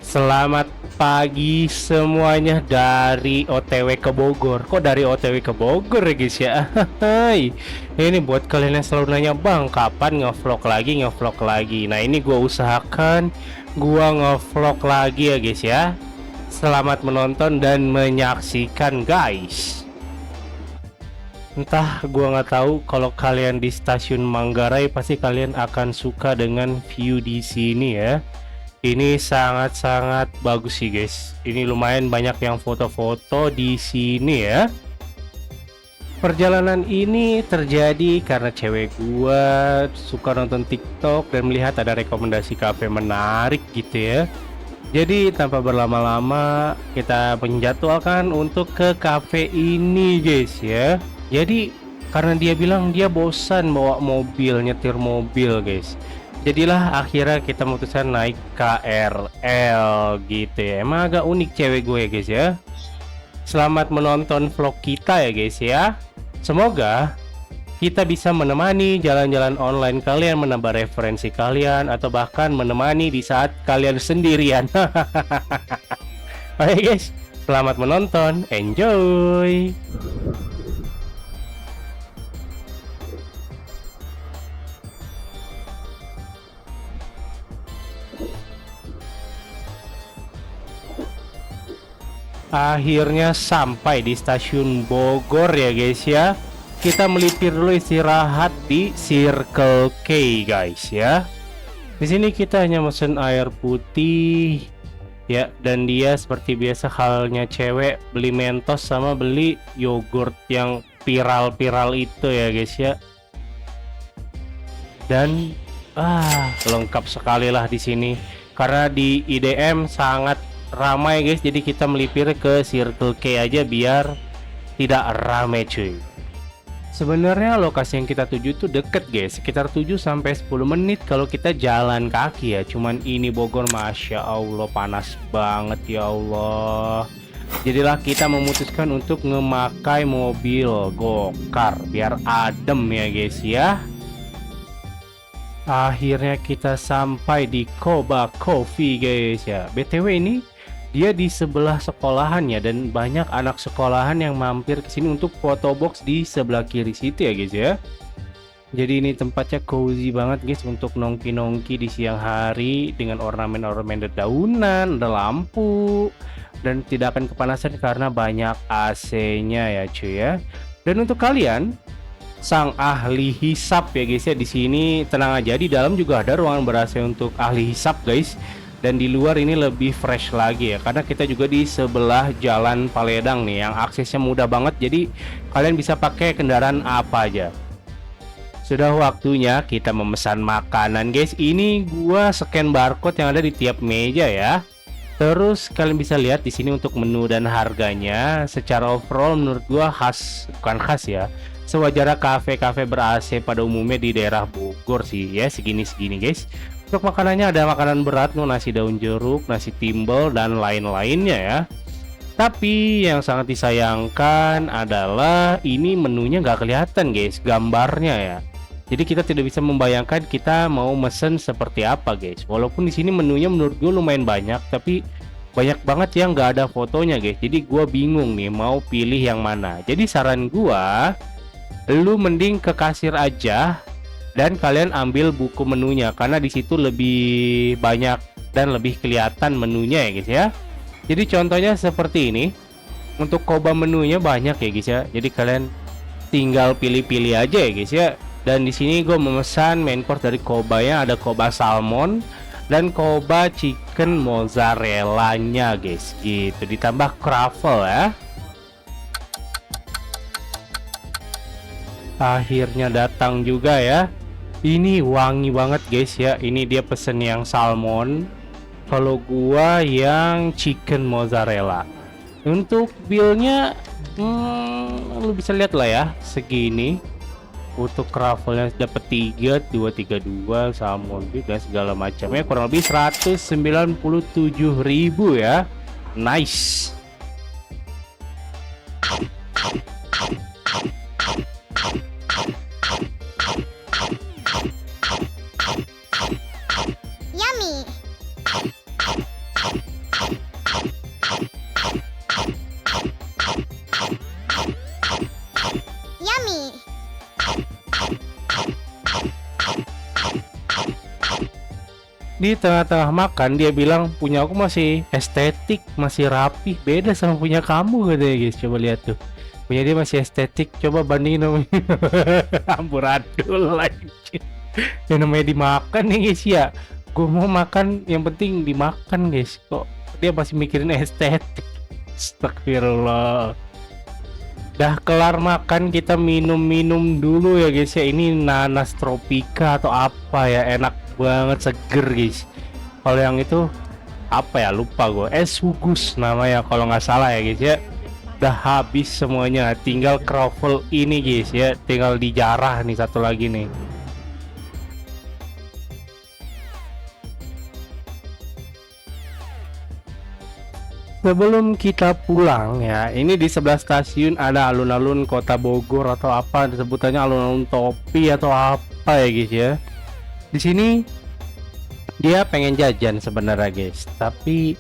Selamat pagi semuanya dari OTW ke Bogor. Kok dari OTW ke Bogor ya guys ya? Hai. Ini buat kalian yang selalu nanya, "Bang, kapan ngevlog lagi, ngevlog lagi?" Nah, ini gua usahakan gua ngevlog lagi ya guys ya. Selamat menonton dan menyaksikan guys. Entah gua nggak tahu kalau kalian di stasiun Manggarai pasti kalian akan suka dengan view di sini ya. Ini sangat-sangat bagus sih guys. Ini lumayan banyak yang foto-foto di sini ya. Perjalanan ini terjadi karena cewek gua suka nonton TikTok dan melihat ada rekomendasi kafe menarik gitu ya. Jadi tanpa berlama-lama kita menjadwalkan untuk ke kafe ini guys ya. Jadi karena dia bilang dia bosan bawa mobil, nyetir mobil guys. Jadilah akhirnya kita memutuskan naik KRL gitu ya. Emang agak unik cewek gue ya guys ya. Selamat menonton vlog kita ya guys ya. Semoga kita bisa menemani jalan-jalan online kalian, menambah referensi kalian, atau bahkan menemani di saat kalian sendirian. Oke guys, selamat menonton, enjoy. Akhirnya sampai di stasiun Bogor ya guys ya. Kita melipir dulu istirahat di Circle K guys ya. Di sini kita hanya mesen air putih ya, dan dia seperti biasa halnya cewek beli Mentos sama beli yogurt yang viral-viral itu ya guys ya. Dan lengkap sekali lah di sini karena di IDM sangat ramai guys, jadi kita melipir ke Circle K aja biar tidak ramai cuy. Sebenarnya lokasi yang kita tuju tuh deket guys, sekitar 7-10 menit kalau kita jalan kaki ya. Cuman ini Bogor, masya Allah panas banget ya Allah. Jadilah kita memutuskan untuk memakai mobil gokar biar adem ya guys ya. Akhirnya kita sampai di Koba Coffee guys ya. BTW ini dia di sebelah sekolahannya dan banyak anak sekolahan yang mampir ke sini untuk foto box di sebelah kiri situ ya guys ya. Jadi ini tempatnya cozy banget guys untuk nongki-nongki di siang hari dengan ornamen-ornamen dedaunan, ada lampu dan tidak akan kepanasan karena banyak AC-nya ya cuy ya. Dan untuk kalian sang ahli hisap ya guys ya, di sini tenang aja, di dalam juga ada ruangan ber-AC untuk ahli hisap guys. Dan di luar ini lebih fresh lagi ya, karena kita juga di sebelah Jalan Paledang nih yang aksesnya mudah banget, jadi kalian bisa pakai kendaraan apa aja. Sudah waktunya kita memesan makanan guys. Ini gua scan barcode yang ada di tiap meja ya. Terus kalian bisa lihat di sini untuk menu dan harganya. Secara overall menurut gua bukan khas ya, sewajarnya kafe-kafe ber-AC pada umumnya di daerah Bogor sih ya, segini-segini guys. Untuk makanannya ada makanan berat, nasi daun jeruk, nasi timbel, dan lain-lainnya ya. Tapi yang sangat disayangkan adalah ini menunya nggak kelihatan guys, gambarnya ya. Jadi kita tidak bisa membayangkan kita mau mesen seperti apa guys. Walaupun di sini menunya menurut gue lumayan banyak, tapi banyak banget yang nggak ada fotonya guys. Jadi gue bingung nih mau pilih yang mana. Jadi saran gue, lu mending ke kasir aja dan kalian ambil buku menunya karena di situ lebih banyak dan lebih kelihatan menunya ya guys ya. Jadi contohnya seperti ini. Untuk koba menunya banyak ya guys ya. Jadi kalian tinggal pilih-pilih aja ya guys ya. Dan di sini gue memesan main course dari kobanya, ada koba salmon dan koba chicken mozzarella-nya guys. Gitu, ditambah croffle ya. Akhirnya datang juga ya. Ini wangi banget guys ya. Ini dia pesen yang salmon, kalau gua yang chicken mozzarella. Untuk billnya lu bisa lihat lah ya, segini. Untuk croffle-nya dapat 232, salmon dan segala macamnya kurang lebih 197.000 ya. Nice. Di tengah-tengah makan dia bilang punya aku masih estetik, masih rapi, beda sama punya kamu katanya guys. Coba lihat tuh, punya dia masih estetik, coba bandingin sama amburadul lagi. Yang namanya dimakan nih guys ya, gue mau makan yang penting dimakan guys, kok dia masih mikirin estetik. Astagfirullah. Dah kelar makan kita minum-minum dulu ya guys ya. Ini nanas tropika atau apa ya, enak banget, seger guys. Kalau yang itu apa ya, lupa gue, es hugus namanya kalau nggak salah ya guys ya. Udah habis semuanya, tinggal croffle ini guys ya, tinggal dijarah nih satu lagi nih. Sebelum kita pulang ya, ini di sebelah stasiun ada alun-alun Kota Bogor atau apa sebutannya, alun-alun topi atau apa ya guys ya. Di sini dia pengen jajan sebenarnya guys, tapi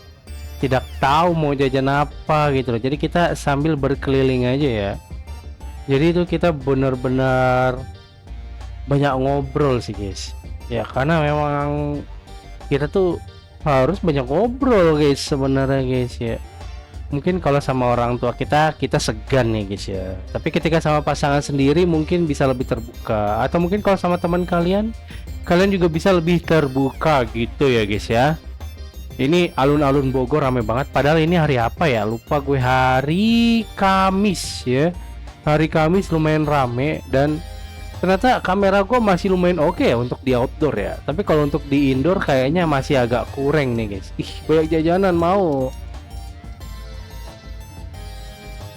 tidak tahu mau jajan apa gitu loh. Jadi kita sambil berkeliling aja ya. Jadi itu kita benar-benar banyak ngobrol sih guys. Ya karena memang kita tuh harus banyak ngobrol guys sebenarnya guys ya. Mungkin kalau sama orang tua kita segan nih guys ya, tapi ketika sama pasangan sendiri mungkin bisa lebih terbuka, atau mungkin kalau sama teman kalian juga bisa lebih terbuka gitu ya guys ya. Ini alun-alun Bogor rame banget, padahal ini hari apa ya, lupa gue, hari Kamis ya. Hari Kamis lumayan rame, dan ternyata kamera gue masih lumayan oke ya untuk di outdoor ya. Tapi kalau untuk di indoor kayaknya masih agak kurang nih guys. Ih, banyak jajanan mau.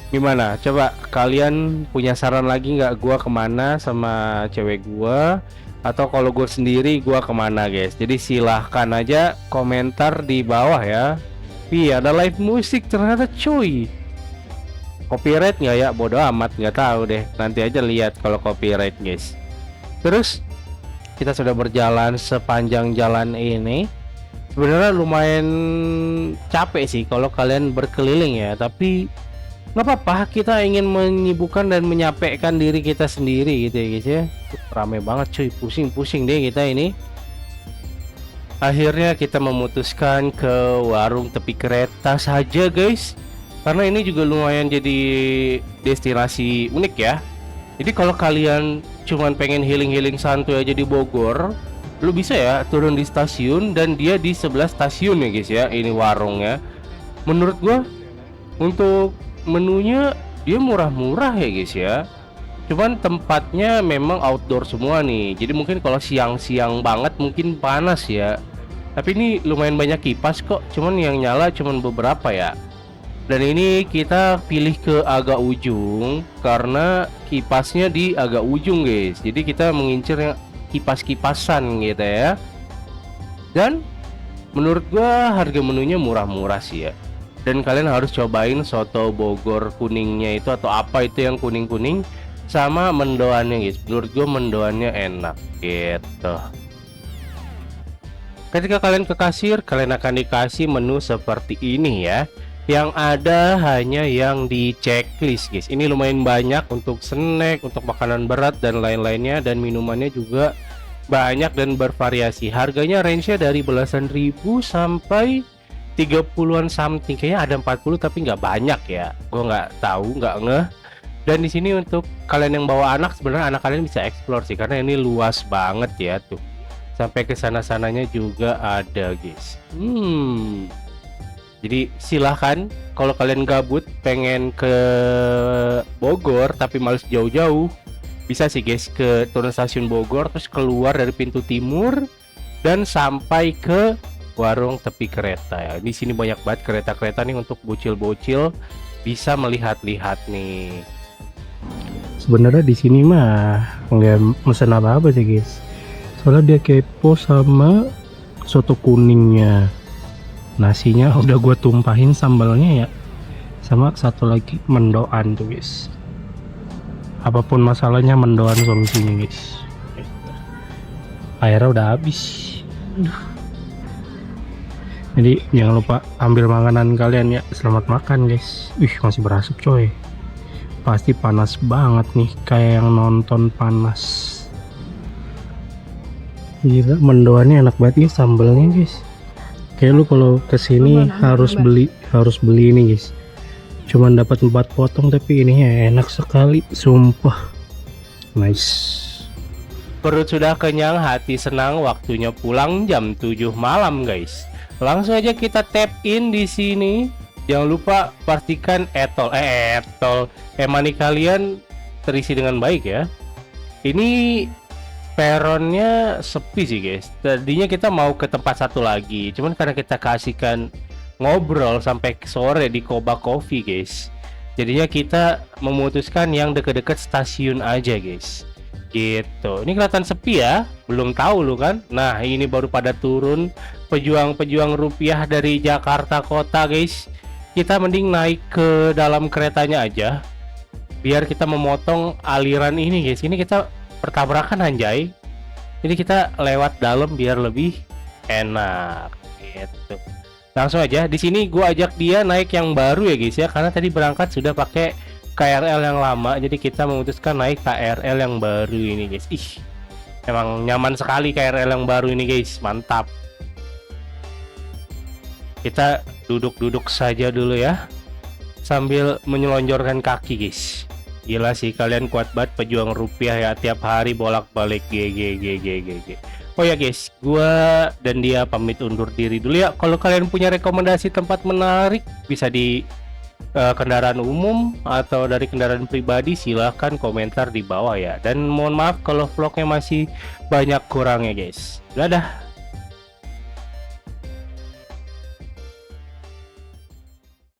Gimana? Coba kalian punya saran lagi nggak gua kemana sama cewek gua? Atau kalau gue sendiri gua kemana guys? Jadi silahkan aja komentar di bawah ya. Ada live musik ternyata cuy. Copyright nggak ya? Bodo amat, nggak tahu deh, nanti aja lihat kalau copyright guys. Terus kita sudah berjalan sepanjang jalan ini. Sebenarnya lumayan capek sih kalau kalian berkeliling ya, tapi nggak apa-apa, kita ingin menyibukkan dan menyapekkan diri kita sendiri gitu ya guys ya. Rame banget cuy, pusing-pusing deh kita ini. Akhirnya kita memutuskan ke warung tepi kereta saja guys, karena ini juga lumayan jadi destinasi unik ya. Jadi kalau kalian cuman pengen healing-healing santuy aja di Bogor, lu bisa ya turun di stasiun, dan dia di sebelah stasiun ya guys ya, ini warungnya. Menurut gua untuk menunya dia murah-murah ya guys ya. Cuman tempatnya memang outdoor semua nih, jadi mungkin kalau siang-siang banget mungkin panas ya. Tapi ini lumayan banyak kipas kok, cuman yang nyala cuman beberapa ya. Dan ini kita pilih ke agak ujung karena kipasnya di agak ujung guys. Jadi kita mengincar yang kipas-kipasan gitu ya. Dan menurut gua harga menunya murah-murah sih ya. Dan kalian harus cobain soto Bogor kuningnya itu, atau apa itu yang kuning-kuning, sama mendoannya guys. Menurut gua mendoannya enak gitu. Ketika kalian ke kasir, kalian akan dikasih menu seperti ini ya. Yang ada hanya yang di checklist guys. Ini lumayan banyak untuk snack, untuk makanan berat dan lain-lainnya, dan minumannya juga banyak dan bervariasi. Harganya range-nya dari belasan ribu sampai 30-an something. Kayaknya ada 40 tapi nggak banyak ya. Gue nggak tahu, nggak ngeh. Dan di sini untuk kalian yang bawa anak, sebenarnya anak kalian bisa explore sih, karena ini luas banget ya tuh. Sampai ke sana-sananya juga ada guys. Jadi silahkan kalau kalian gabut pengen ke Bogor tapi males jauh-jauh, bisa sih guys ke turun stasiun Bogor, terus keluar dari pintu timur dan sampai ke warung tepi kereta ya. Di sini banyak banget kereta-kereta nih untuk bocil-bocil bisa melihat-lihat nih. Sebenarnya di sini mah nggak mesen apa-apa sih guys. Soalnya dia kepo sama soto kuningnya. Nasinya udah gue tumpahin sambalnya ya, sama satu lagi mendoan tuh guys. Apapun masalahnya mendoan solusinya guys. Airnya udah habis. Jadi jangan lupa ambil makanan kalian ya. Selamat makan guys. Masih berasap coy. Pasti panas banget nih, kayak yang nonton panas. Gila, mendoannya enak banget guys, sambelnya guys. Kayak lu kalau kesini harus beli ini guys. Cuman dapat 4 potong tapi ini enak sekali, sumpah. Nice. Perut sudah kenyang, hati senang, waktunya pulang jam 7 malam guys. Langsung aja kita tap in di sini. Jangan lupa pastikan money kalian terisi dengan baik ya. Ini peronnya sepi sih guys. Tadinya kita mau ke tempat satu lagi, cuman karena kita kasihkan ngobrol sampai sore di Koba Coffee guys, jadinya kita memutuskan yang deket-deket stasiun aja guys. Gitu. Ini kelihatan sepi ya, belum tahu lu kan. Nah ini baru pada turun pejuang-pejuang rupiah dari Jakarta kota guys. Kita mending naik ke dalam keretanya aja, biar kita memotong aliran ini guys. Ini kita pertabrakan anjay. Jadi kita lewat dalam biar lebih enak gitu. Langsung aja di sini gua ajak dia naik yang baru ya guys ya, karena tadi berangkat sudah pakai KRL yang lama, jadi kita memutuskan naik KRL yang baru ini guys. Ih, emang nyaman sekali KRL yang baru ini guys, mantap. Kita duduk-duduk saja dulu ya, sambil menyelonjorkan kaki guys. Gila sih, kalian kuat banget pejuang rupiah ya, tiap hari bolak-balik GG. Oh ya guys, gua dan dia pamit undur diri dulu ya. Kalau kalian punya rekomendasi tempat menarik, bisa di kendaraan umum atau dari kendaraan pribadi, silahkan komentar di bawah ya. Dan mohon maaf kalau vlognya masih banyak kurangnya guys. Dadah.